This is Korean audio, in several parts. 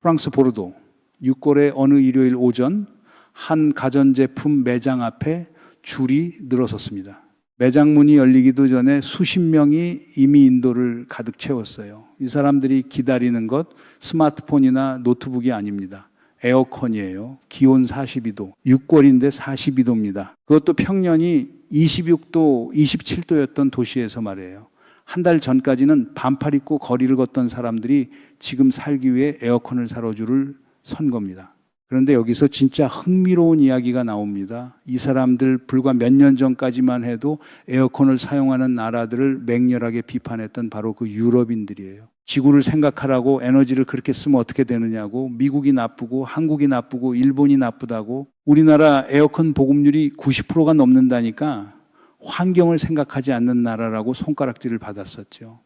프랑스 보르도 6월의 어느 일요일 오전 한 가전제품 매장 앞에 줄이 늘어섰습니다. 매장 문이 열리기도 전에 수십 명이 이미 인도를 가득 채웠어요. 이 사람들이 기다리는 것 스마트폰이나 노트북이 아닙니다. 에어컨이에요. 기온 42도, 6월인데 42도입니다. 그것도 평년이 26도, 27도였던 도시에서 말이에요. 한 달 전까지는 반팔 입고 거리를 걷던 사람들이 지금 살기 위해 에어컨을 사러 줄을 선 겁니다. 그런데 여기서 진짜 흥미로운 이야기가 나옵니다. 이 사람들 불과 몇 년 전까지만 해도 에어컨을 사용하는 나라들을 맹렬하게 비판했던 바로 그 유럽인들이에요. 지구를 생각하라고 에너지를 그렇게 쓰면 어떻게 되느냐고, 미국이 나쁘고 한국이 나쁘고 일본이 나쁘다고, 우리나라 에어컨 보급률이 90%가 넘는다니까 환경을 생각하지 않는 나라라고 손가락질을 받았었죠.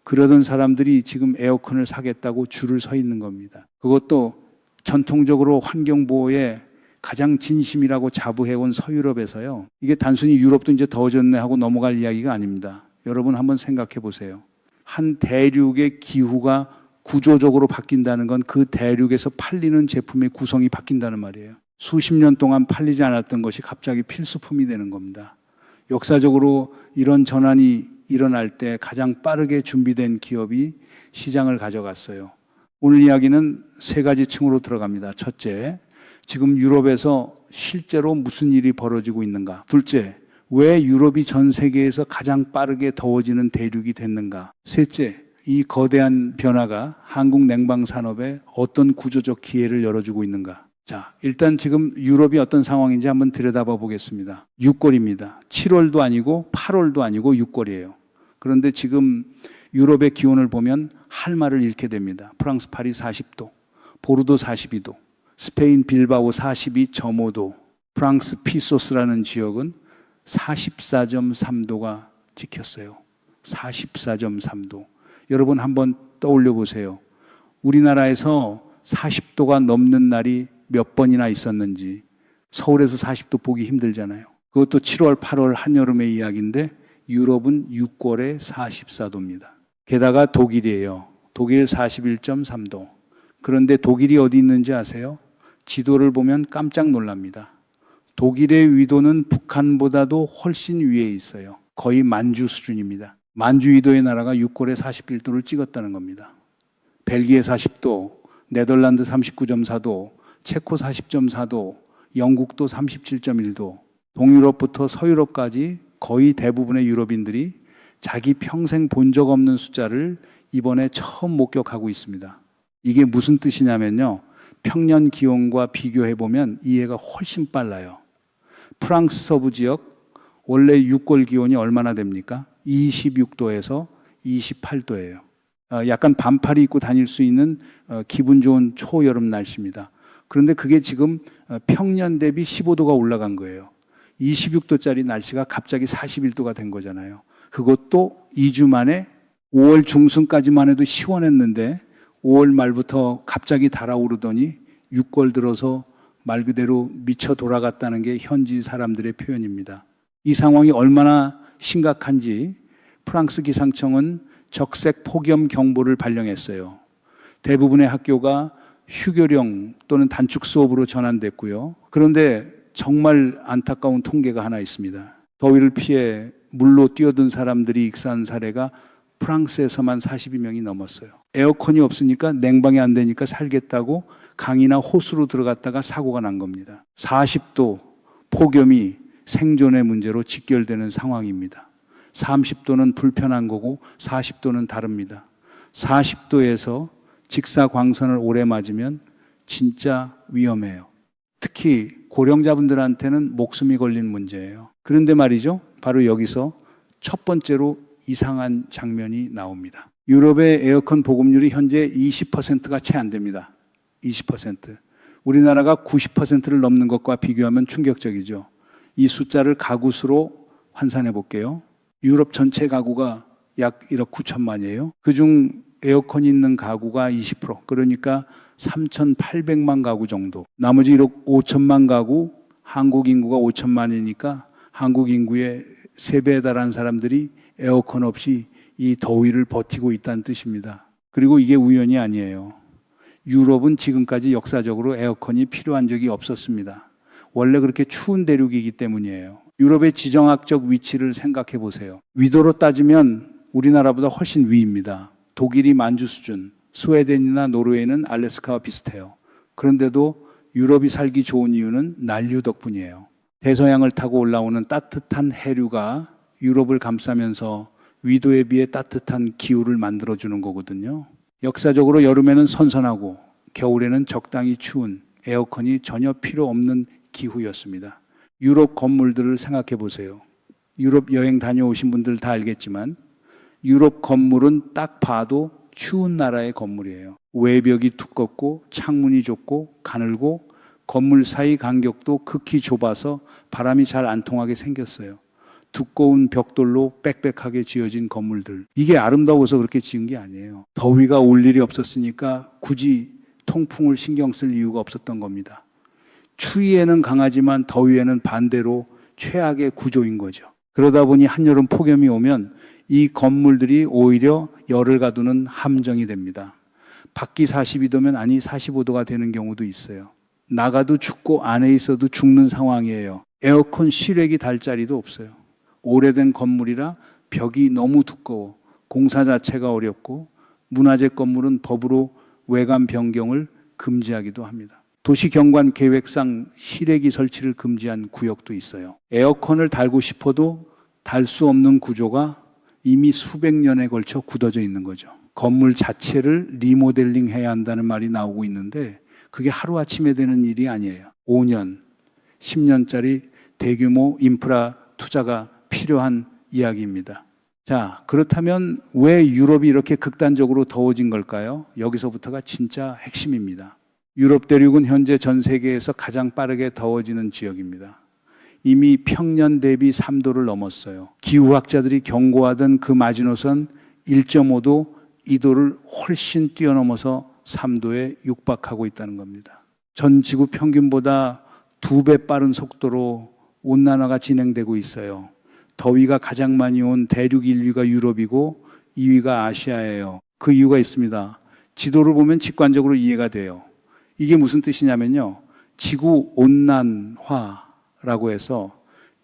그러던 사람들이 지금 에어컨을 사겠다고 줄을 서 있는 겁니다. 그것도 전통적으로 환경보호에 가장 진심이라고 자부해온 서유럽에서요. 이게 단순히 유럽도 이제 더워졌네 하고 넘어갈 이야기가 아닙니다. 여러분 한번 생각해 보세요. 한 대륙의 기후가 구조적으로 바뀐다는 건 그 대륙에서 팔리는 제품의 구성이 바뀐다는 말이에요. 수십 년 동안 팔리지 않았던 것이 갑자기 필수품이 되는 겁니다. 역사적으로 이런 전환이 일어날 때 가장 빠르게 준비된 기업이 시장을 가져갔어요. 오늘 이야기는 세 가지 층으로 들어갑니다. 첫째, 지금 유럽에서 실제로 무슨 일이 벌어지고 있는가? 둘째, 왜 유럽이 전 세계에서 가장 빠르게 더워지는 대륙이 됐는가? 셋째, 이 거대한 변화가 한국 냉방 산업에 어떤 구조적 기회를 열어주고 있는가? 자, 일단 지금 유럽이 어떤 상황인지 한번 들여다봐 보겠습니다. 6월입니다. 7월도 아니고 8월도 아니고 6월이에요. 그런데 지금 유럽의 기온을 보면 할 말을 잃게 됩니다. 프랑스 파리 40도, 보르도 42도, 스페인 빌바오 42.5도, 프랑스 피소스라는 지역은 44.3도가 찍혔어요. 44.3도. 여러분 한번 떠올려 보세요. 우리나라에서 40도가 넘는 날이 몇 번이나 있었는지. 서울에서 40도 보기 힘들잖아요. 그것도 7월, 8월 한여름의 이야기인데 유럽은 6월에 44도입니다. 게다가 독일이에요. 독일 41.3도. 그런데 독일이 어디 있는지 아세요? 지도를 보면 깜짝 놀랍니다. 독일의 위도는 북한보다도 훨씬 위에 있어요. 거의 만주 수준입니다. 만주 위도의 나라가 6월에 41도를 찍었다는 겁니다. 벨기에 40도, 네덜란드 39.4도, 체코 40.4도, 영국도 37.1도, 동유럽부터 서유럽까지 거의 대부분의 유럽인들이 자기 평생 본 적 없는 숫자를 이번에 처음 목격하고 있습니다. 이게 무슨 뜻이냐면요. 평년 기온과 비교해보면 이해가 훨씬 빨라요. 프랑스 서부 지역 원래 6월 기온이 얼마나 됩니까? 26도에서 28도예요. 약간 반팔이 입고 다닐 수 있는 기분 좋은 초여름 날씨입니다. 그런데 그게 지금 평년 대비 15도가 올라간 거예요. 26도짜리 날씨가 갑자기 41도가 된 거잖아요. 그것도 2주 만에 5월 중순까지만 해도 시원했는데 5월 말부터 갑자기 달아오르더니 6월 들어서 말 그대로 미쳐 돌아갔다는 게 현지 사람들의 표현입니다. 이 상황이 얼마나 심각한지 프랑스 기상청은 적색 폭염 경보를 발령했어요. 대부분의 학교가 휴교령 또는 단축 수업으로 전환됐고요. 그런데 정말 안타까운 통계가 하나 있습니다. 더위를 피해 물로 뛰어든 사람들이 익사한 사례가 프랑스에서만 42명이 넘었어요. 에어컨이 없으니까 냉방이 안 되니까 살겠다고 강이나 호수로 들어갔다가 사고가 난 겁니다. 40도 폭염이 생존의 문제로 직결되는 상황입니다. 30도는 불편한 거고 40도는 다릅니다. 40도에서 직사광선을 오래 맞으면 진짜 위험해요. 특히 고령자분들한테는 목숨이 걸린 문제예요. 그런데 말이죠. 바로 여기서 첫 번째로 이상한 장면이 나옵니다. 유럽의 에어컨 보급률이 현재 20%가 채 안 됩니다. 20%. 우리나라가 90%를 넘는 것과 비교하면 충격적이죠. 이 숫자를 가구 수로 환산해 볼게요. 유럽 전체 가구가 약 1억 9천만이에요. 그중 에어컨이 있는 가구가 20%. 그러니까 3,800만 가구 정도. 나머지 1억 5천만 가구, 한국 인구가 5천만이니까 한국 인구의 3배에 달하는 사람들이 에어컨 없이 이 더위를 버티고 있다는 뜻입니다. 그리고 이게 우연이 아니에요. 유럽은 지금까지 역사적으로 에어컨이 필요한 적이 없었습니다. 원래 그렇게 추운 대륙이기 때문이에요. 유럽의 지정학적 위치를 생각해 보세요. 위도로 따지면 우리나라보다 훨씬 위입니다. 독일이 만주 수준, 스웨덴이나 노르웨이는 알래스카와 비슷해요. 그런데도 유럽이 살기 좋은 이유는 난류 덕분이에요. 대서양을 타고 올라오는 따뜻한 해류가 유럽을 감싸면서 위도에 비해 따뜻한 기후를 만들어주는 거거든요. 역사적으로 여름에는 선선하고 겨울에는 적당히 추운 에어컨이 전혀 필요 없는 기후였습니다. 유럽 건물들을 생각해 보세요. 유럽 여행 다녀오신 분들 다 알겠지만 유럽 건물은 딱 봐도 추운 나라의 건물이에요. 외벽이 두껍고 창문이 좁고 가늘고 건물 사이 간격도 극히 좁아서 바람이 잘 안 통하게 생겼어요. 두꺼운 벽돌로 빽빽하게 지어진 건물들. 이게 아름다워서 그렇게 지은 게 아니에요. 더위가 올 일이 없었으니까 굳이 통풍을 신경 쓸 이유가 없었던 겁니다. 추위에는 강하지만 더위에는 반대로 최악의 구조인 거죠. 그러다 보니 한여름 폭염이 오면 이 건물들이 오히려 열을 가두는 함정이 됩니다. 밖이 42도면 아니 45도가 되는 경우도 있어요. 나가도 춥고 안에 있어도 죽는 상황이에요. 에어컨 실외기 달 자리도 없어요. 오래된 건물이라 벽이 너무 두꺼워 공사 자체가 어렵고 문화재 건물은 법으로 외관 변경을 금지하기도 합니다. 도시경관 계획상 실외기 설치를 금지한 구역도 있어요. 에어컨을 달고 싶어도 달 수 없는 구조가 이미 수백 년에 걸쳐 굳어져 있는 거죠. 건물 자체를 리모델링 해야 한다는 말이 나오고 있는데 그게 하루아침에 되는 일이 아니에요. 5년, 10년짜리 대규모 인프라 투자가 필요한 이야기입니다. 자, 그렇다면 왜 유럽이 이렇게 극단적으로 더워진 걸까요? 여기서부터가 진짜 핵심입니다. 유럽 대륙은 현재 전 세계에서 가장 빠르게 더워지는 지역입니다. 이미 평년 대비 3도를 넘었어요. 기후학자들이 경고하던 그 마지노선 1.5도, 2도를 훨씬 뛰어넘어서 3도에 육박하고 있다는 겁니다. 전 지구 평균보다 2배 빠른 속도로 온난화가 진행되고 있어요. 더위가 가장 많이 온 대륙 1위가 유럽이고 2위가 아시아예요. 그 이유가 있습니다. 지도를 보면 직관적으로 이해가 돼요. 이게 무슨 뜻이냐면요. 지구 온난화라고 해서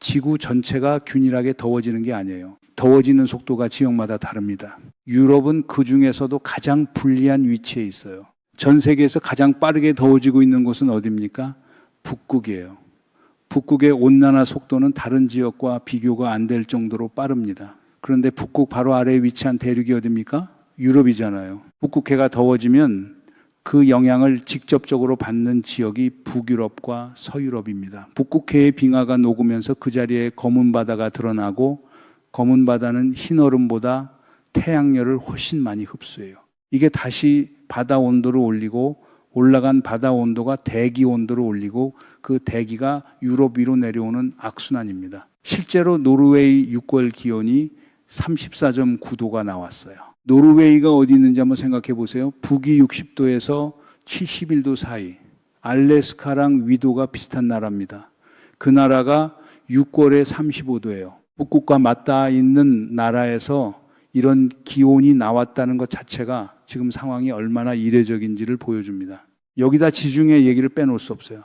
지구 전체가 균일하게 더워지는 게 아니에요. 더워지는 속도가 지역마다 다릅니다. 유럽은 그 중에서도 가장 불리한 위치에 있어요. 전 세계에서 가장 빠르게 더워지고 있는 곳은 어디입니까? 북극이에요. 북극의 온난화 속도는 다른 지역과 비교가 안 될 정도로 빠릅니다. 그런데 북극 바로 아래에 위치한 대륙이 어디입니까? 유럽이잖아요. 북극해가 더워지면 그 영향을 직접적으로 받는 지역이 북유럽과 서유럽입니다. 북극해의 빙하가 녹으면서 그 자리에 검은 바다가 드러나고 검은 바다는 흰 얼음보다 태양열을 훨씬 많이 흡수해요. 이게 다시 바다 온도를 올리고 올라간 바다 온도가 대기 온도를 올리고 그 대기가 유럽 위로 내려오는 악순환입니다. 실제로 노르웨이 6개월 기온이 34.9도가 나왔어요. 노르웨이가 어디 있는지 한번 생각해 보세요. 북위 60도에서 71도 사이. 알래스카랑 위도가 비슷한 나라입니다. 그 나라가 6월에 35도예요. 북극과 맞닿아 있는 나라에서 이런 기온이 나왔다는 것 자체가 지금 상황이 얼마나 이례적인지를 보여줍니다. 여기다 지중해 얘기를 빼놓을 수 없어요.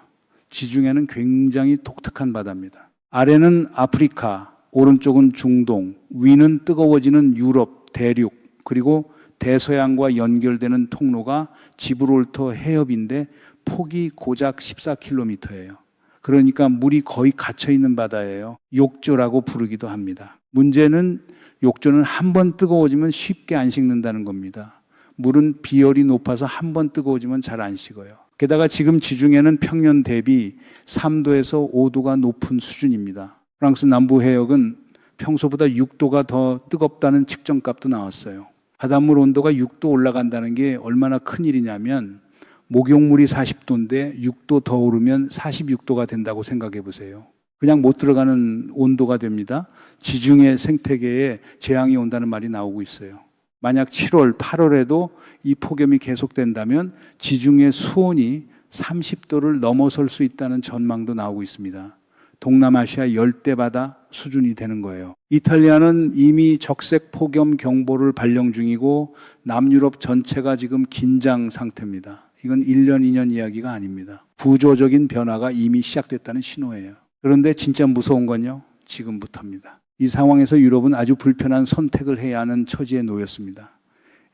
지중해는 굉장히 독특한 바다입니다. 아래는 아프리카, 오른쪽은 중동, 위는 뜨거워지는 유럽, 대륙, 그리고 대서양과 연결되는 통로가 지브롤터 해협인데 폭이 고작 14km예요. 그러니까 물이 거의 갇혀있는 바다예요. 욕조라고 부르기도 합니다. 문제는 욕조는 한 번 뜨거워지면 쉽게 안 식는다는 겁니다. 물은 비열이 높아서 한 번 뜨거워지면 잘 안 식어요. 게다가 지금 지중해는 평년 대비 3도에서 5도가 높은 수준입니다. 프랑스 남부 해역은 평소보다 6도가 더 뜨겁다는 측정값도 나왔어요. 바닷물 온도가 6도 올라간다는 게 얼마나 큰일이냐면 목욕물이 40도인데 6도 더 오르면 46도가 된다고 생각해 보세요. 그냥 못 들어가는 온도가 됩니다. 지중해 생태계에 재앙이 온다는 말이 나오고 있어요. 만약 7월, 8월에도 이 폭염이 계속된다면 지중해 수온이 30도를 넘어설 수 있다는 전망도 나오고 있습니다. 동남아시아 열대바다 수준이 되는 거예요. 이탈리아는 이미 적색 폭염 경보를 발령 중이고 남유럽 전체가 지금 긴장 상태입니다. 이건 1년, 2년 이야기가 아닙니다. 구조적인 변화가 이미 시작됐다는 신호예요. 그런데 진짜 무서운 건요, 지금부터입니다. 이 상황에서 유럽은 아주 불편한 선택을 해야 하는 처지에 놓였습니다.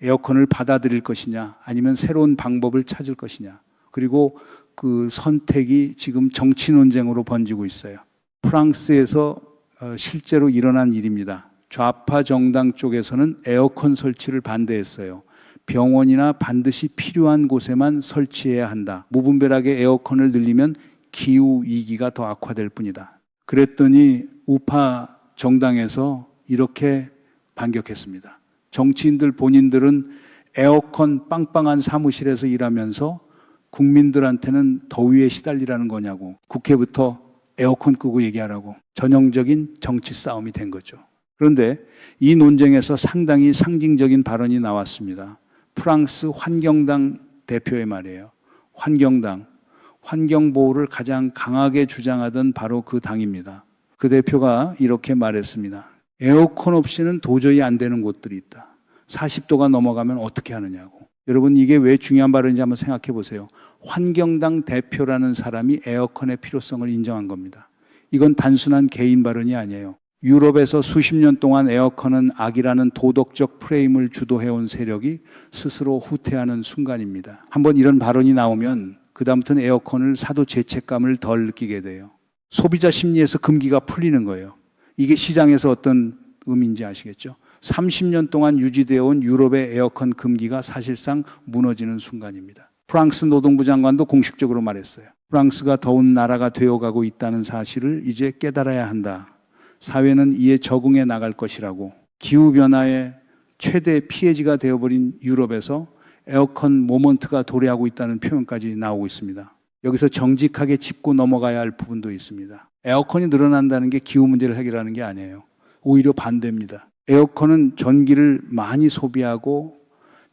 에어컨을 받아들일 것이냐, 아니면 새로운 방법을 찾을 것이냐. 그리고 그 선택이 지금 정치 논쟁으로 번지고 있어요. 프랑스에서 실제로 일어난 일입니다. 좌파 정당 쪽에서는 에어컨 설치를 반대했어요. 병원이나 반드시 필요한 곳에만 설치해야 한다. 무분별하게 에어컨을 늘리면 기후 위기가 더 악화될 뿐이다. 그랬더니 우파 정당에서 이렇게 반격했습니다. 정치인들 본인들은 에어컨 빵빵한 사무실에서 일하면서 국민들한테는 더위에 시달리라는 거냐고, 국회부터 에어컨 끄고 얘기하라고. 전형적인 정치 싸움이 된 거죠. 그런데 이 논쟁에서 상당히 상징적인 발언이 나왔습니다. 프랑스 환경당 대표의 말이에요. 환경당, 환경보호를 가장 강하게 주장하던 바로 그 당입니다. 그 대표가 이렇게 말했습니다. 에어컨 없이는 도저히 안 되는 곳들이 있다. 40도가 넘어가면 어떻게 하느냐고. 여러분, 이게 왜 중요한 발언인지 한번 생각해 보세요. 환경당 대표라는 사람이 에어컨의 필요성을 인정한 겁니다. 이건 단순한 개인 발언이 아니에요. 유럽에서 수십 년 동안 에어컨은 악이라는 도덕적 프레임을 주도해온 세력이 스스로 후퇴하는 순간입니다. 한번 이런 발언이 나오면 그다음부터는 에어컨을 사도 죄책감을 덜 느끼게 돼요. 소비자 심리에서 금기가 풀리는 거예요. 이게 시장에서 어떤 의미인지 아시겠죠? 30년 동안 유지되어 온 유럽의 에어컨 금기가 사실상 무너지는 순간입니다. 프랑스 노동부 장관도 공식적으로 말했어요. 프랑스가 더운 나라가 되어가고 있다는 사실을 이제 깨달아야 한다. 사회는 이에 적응해 나갈 것이라고. 기후변화의 최대 피해지가 되어버린 유럽에서 에어컨 모먼트가 도래하고 있다는 표현까지 나오고 있습니다. 여기서 정직하게 짚고 넘어가야 할 부분도 있습니다. 에어컨이 늘어난다는 게 기후 문제를 해결하는 게 아니에요. 오히려 반대입니다. 에어컨은 전기를 많이 소비하고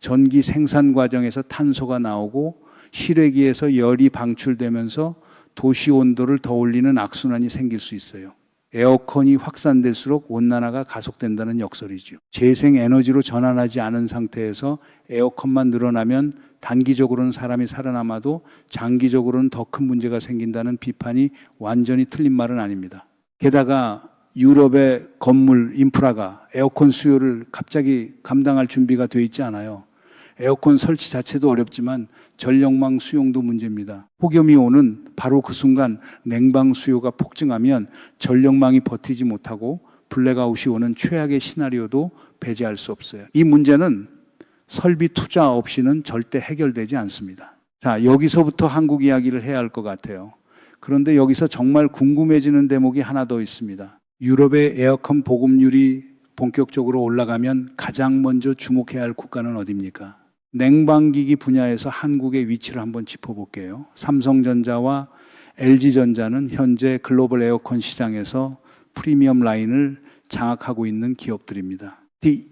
전기 생산 과정에서 탄소가 나오고 실외기에서 열이 방출되면서 도시 온도를 더 올리는 악순환이 생길 수 있어요. 에어컨이 확산될수록 온난화가 가속된다는 역설이죠. 재생 에너지로 전환하지 않은 상태에서 에어컨만 늘어나면 단기적으로는 사람이 살아남아도 장기적으로는 더 큰 문제가 생긴다는 비판이 완전히 틀린 말은 아닙니다. 게다가 유럽의 건물 인프라가 에어컨 수요를 갑자기 감당할 준비가 돼 있지 않아요. 에어컨 설치 자체도 어렵지만 전력망 수용도 문제입니다. 폭염이 오는 바로 그 순간 냉방 수요가 폭증하면 전력망이 버티지 못하고 블랙아웃이 오는 최악의 시나리오도 배제할 수 없어요. 이 문제는 설비 투자 없이는 절대 해결되지 않습니다. 자, 여기서부터 한국 이야기를 해야 할 것 같아요. 그런데 여기서 정말 궁금해지는 대목이 하나 더 있습니다. 유럽의 에어컨 보급률이 본격적으로 올라가면 가장 먼저 주목해야 할 국가는 어디입니까? 냉방기기 분야에서 한국의 위치를 한번 짚어볼게요. 삼성전자와 LG전자는 현재 글로벌 에어컨 시장에서 프리미엄 라인을 장악하고 있는 기업들입니다.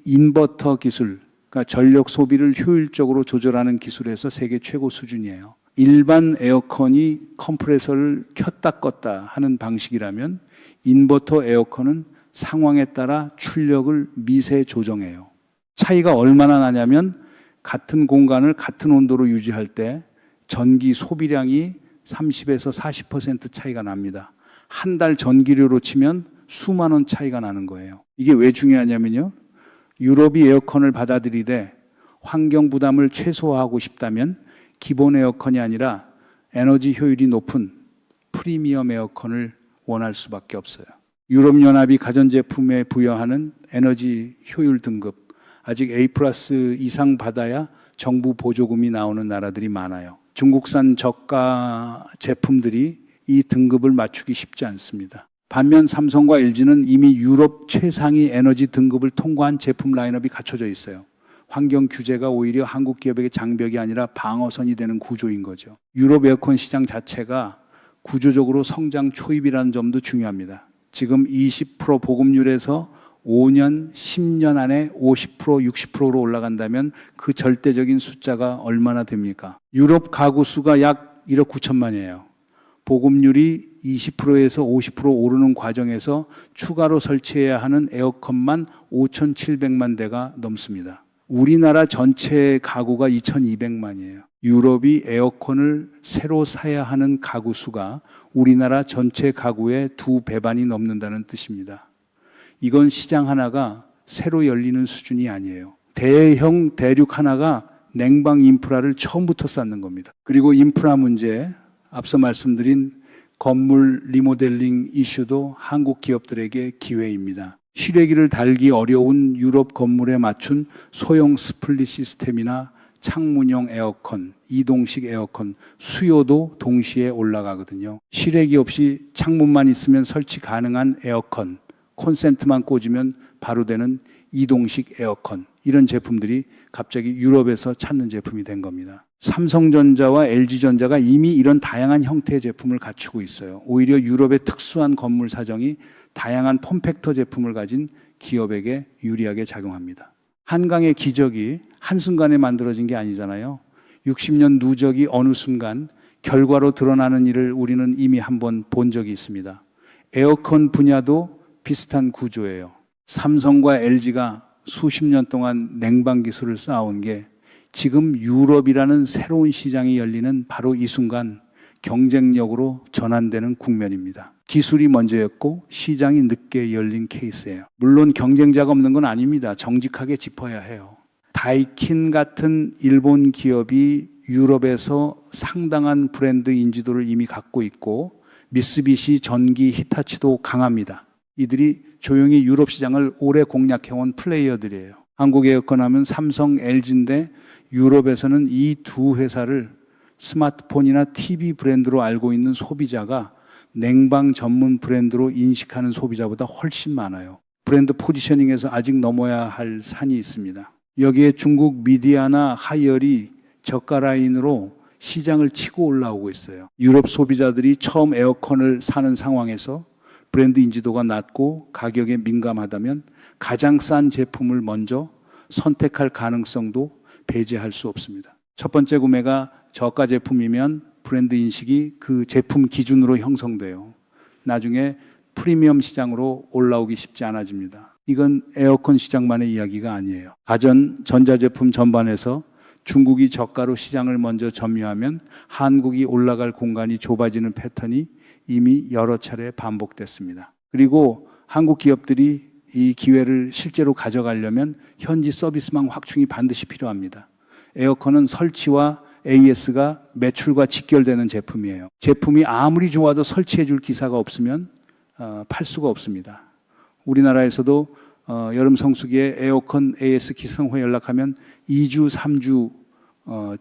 인버터 기술, 그러니까 전력 소비를 효율적으로 조절하는 기술에서 세계 최고 수준이에요. 일반 에어컨이 컴프레서를 켰다 껐다 하는 방식이라면 인버터 에어컨은 상황에 따라 출력을 미세 조정해요. 차이가 얼마나 나냐면 같은 공간을 같은 온도로 유지할 때 전기 소비량이 30에서 40% 차이가 납니다. 한 달 전기료로 치면 수만 원 차이가 나는 거예요. 이게 왜 중요하냐면요. 유럽이 에어컨을 받아들이되 환경 부담을 최소화하고 싶다면 기본 에어컨이 아니라 에너지 효율이 높은 프리미엄 에어컨을 원할 수밖에 없어요. 유럽연합이 가전제품에 부여하는 에너지 효율 등급, 아직 A+ 이상 받아야 정부 보조금이 나오는 나라들이 많아요. 중국산 저가 제품들이 이 등급을 맞추기 쉽지 않습니다. 반면 삼성과 LG는 이미 유럽 최상위 에너지 등급을 통과한 제품 라인업이 갖춰져 있어요. 환경 규제가 오히려 한국 기업에게 장벽이 아니라 방어선이 되는 구조인 거죠. 유럽 에어컨 시장 자체가 구조적으로 성장 초입이라는 점도 중요합니다. 지금 20% 보급률에서 5년, 10년 안에 50%, 60%로 올라간다면 그 절대적인 숫자가 얼마나 됩니까? 유럽 가구 수가 약 1억 9천만이에요. 보급률이 20%에서 50% 오르는 과정에서 추가로 설치해야 하는 에어컨만 5,700만 대가 넘습니다. 우리나라 전체 가구가 2,200만이에요. 유럽이 에어컨을 새로 사야 하는 가구 수가 우리나라 전체 가구의 2배반이 넘는다는 뜻입니다. 이건 시장 하나가 새로 열리는 수준이 아니에요. 대형 대륙 하나가 냉방 인프라를 처음부터 쌓는 겁니다. 그리고 인프라 문제, 앞서 말씀드린 건물 리모델링 이슈도 한국 기업들에게 기회입니다. 실외기를 달기 어려운 유럽 건물에 맞춘 소형 스플릿 시스템이나 창문형 에어컨, 이동식 에어컨, 수요도 동시에 올라가거든요. 실외기 없이 창문만 있으면 설치 가능한 에어컨, 콘센트만 꽂으면 바로 되는 이동식 에어컨, 이런 제품들이 갑자기 유럽에서 찾는 제품이 된 겁니다. 삼성전자와 LG전자가 이미 이런 다양한 형태의 제품을 갖추고 있어요. 오히려 유럽의 특수한 건물 사정이 다양한 폼팩터 제품을 가진 기업에게 유리하게 작용합니다. 한강의 기적이 한순간에 만들어진 게 아니잖아요. 60년 누적이 어느 순간 결과로 드러나는 일을 우리는 이미 한번 본 적이 있습니다. 에어컨 분야도 비슷한 구조예요. 삼성과 LG가 수십 년 동안 냉방 기술을 쌓아온 게 지금 유럽이라는 새로운 시장이 열리는 바로 이 순간 경쟁력으로 전환되는 국면입니다. 기술이 먼저였고 시장이 늦게 열린 케이스예요. 물론 경쟁자가 없는 건 아닙니다. 정직하게 짚어야 해요. 다이킨 같은 일본 기업이 유럽에서 상당한 브랜드 인지도를 이미 갖고 있고 미쓰비시, 전기, 히타치도 강합니다. 이들이 조용히 유럽 시장을 오래 공략해온 플레이어들이에요. 한국 에어컨 하면 삼성, LG인데 유럽에서는 이 두 회사를 스마트폰이나 TV 브랜드로 알고 있는 소비자가 냉방 전문 브랜드로 인식하는 소비자보다 훨씬 많아요. 브랜드 포지셔닝에서 아직 넘어야 할 산이 있습니다. 여기에 중국 미디어나 하이얼이 저가 라인으로 시장을 치고 올라오고 있어요. 유럽 소비자들이 처음 에어컨을 사는 상황에서 브랜드 인지도가 낮고 가격에 민감하다면 가장 싼 제품을 먼저 선택할 가능성도 배제할 수 없습니다. 첫 번째 구매가 저가 제품이면 브랜드 인식이 그 제품 기준으로 형성돼요. 나중에 프리미엄 시장으로 올라오기 쉽지 않아집니다. 이건 에어컨 시장만의 이야기가 아니에요. 가전, 전자제품 전반에서 중국이 저가로 시장을 먼저 점유하면 한국이 올라갈 공간이 좁아지는 패턴이 이미 여러 차례 반복됐습니다. 그리고 한국 기업들이 이 기회를 실제로 가져가려면 현지 서비스망 확충이 반드시 필요합니다. 에어컨은 설치와 AS가 매출과 직결되는 제품이에요. 제품이 아무리 좋아도 설치해 줄 기사가 없으면 팔 수가 없습니다. 우리나라에서도 여름 성수기에 에어컨 AS 기성호에 연락하면 2주, 3주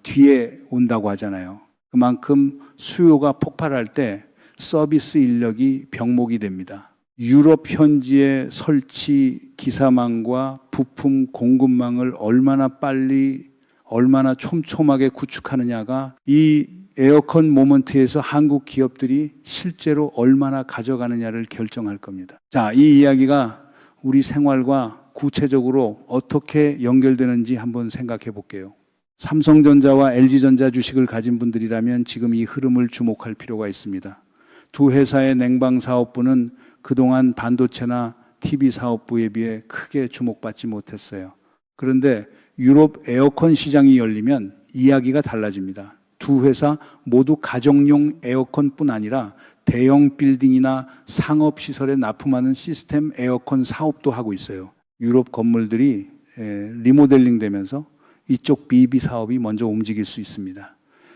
뒤에 온다고 하잖아요. 그만큼 수요가 폭발할 때 서비스 인력이 병목이 됩니다. 유럽 현지의 설치 기사망과 부품 공급망을 얼마나 빨리 얼마나 촘촘하게 구축하느냐가 이 에어컨 모먼트에서 한국 기업들이 실제로 얼마나 가져가느냐를 결정할 겁니다. 자, 이 이야기가 우리 생활과 구체적으로 어떻게 연결되는지 한번 생각해 볼게요. 삼성전자와 LG전자 주식을 가진 분들이라면 지금 이 흐름을 주목할 필요가 있습니다. 두 회사의 냉방 사업부는 그동안 반도체나 TV 사업부에 비해 크게 주목받지 못했어요. 그런데 유럽 에어컨 시장이 열리면 이야기가 달라집니다. 두 회사 모두 가정용 에어컨뿐 아니라 대형 빌딩이나 상업시설에 납품하는 시스템 에어컨 사업도 하고 있어요. 유럽 건물들이 리모델링 되면서 이쪽 BB 사업이 먼저 움직일 수 있습니다.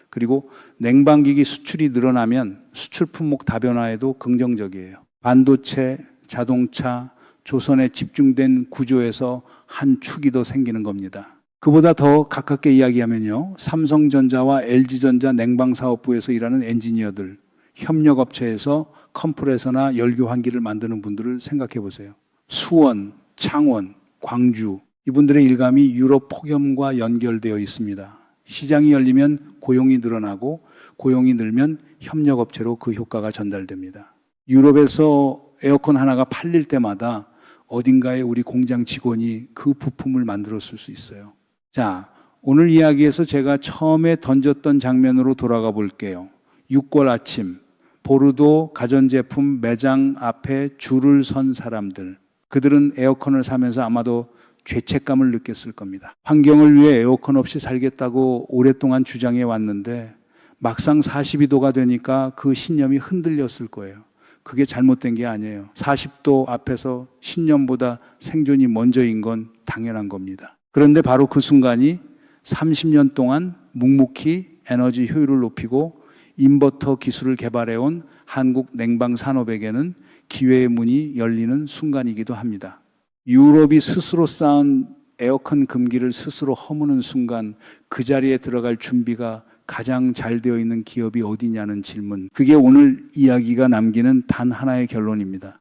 그리고 냉방기기 수출이 늘어나면 수출 품목 다변화에도 긍정적이에요. 반도체, 자동차, 조선에 집중된 구조에서 한 축이 더 생기는 겁니다. 그보다 더 가깝게 이야기하면요. 삼성전자와 LG전자 냉방사업부에서 일하는 엔지니어들, 협력업체에서 컴프레서나 열교환기를 만드는 분들을 생각해 보세요. 수원, 창원, 광주, 이분들의 일감이 유럽 폭염과 연결되어 있습니다. 시장이 열리면 고용이 늘어나고 고용이 늘면 협력업체로 그 효과가 전달됩니다. 유럽에서 에어컨 하나가 팔릴 때마다 어딘가에 우리 공장 직원이 그 부품을 만들었을 수 있어요. 자, 오늘 이야기에서 제가 처음에 던졌던 장면으로 돌아가 볼게요. 6월 아침, 보르도 가전제품 매장 앞에 줄을 선 사람들. 그들은 에어컨을 사면서 아마도 죄책감을 느꼈을 겁니다. 환경을 위해 에어컨 없이 살겠다고 오랫동안 주장해 왔는데 막상 42도가 되니까 그 신념이 흔들렸을 거예요. 그게 잘못된 게 아니에요. 40도 앞에서 신념보다 생존이 먼저인 건 당연한 겁니다. 그런데 바로 그 순간이 30년 동안 묵묵히 에너지 효율을 높이고 인버터 기술을 개발해온 한국 냉방 산업에게는 기회의 문이 열리는 순간이기도 합니다. 유럽이 스스로 쌓은 에어컨 금기를 스스로 허무는 순간 그 자리에 들어갈 준비가 가장 잘 되어 있는 기업이 어디냐는 질문. 그게 오늘 이야기가 남기는 단 하나의 결론입니다.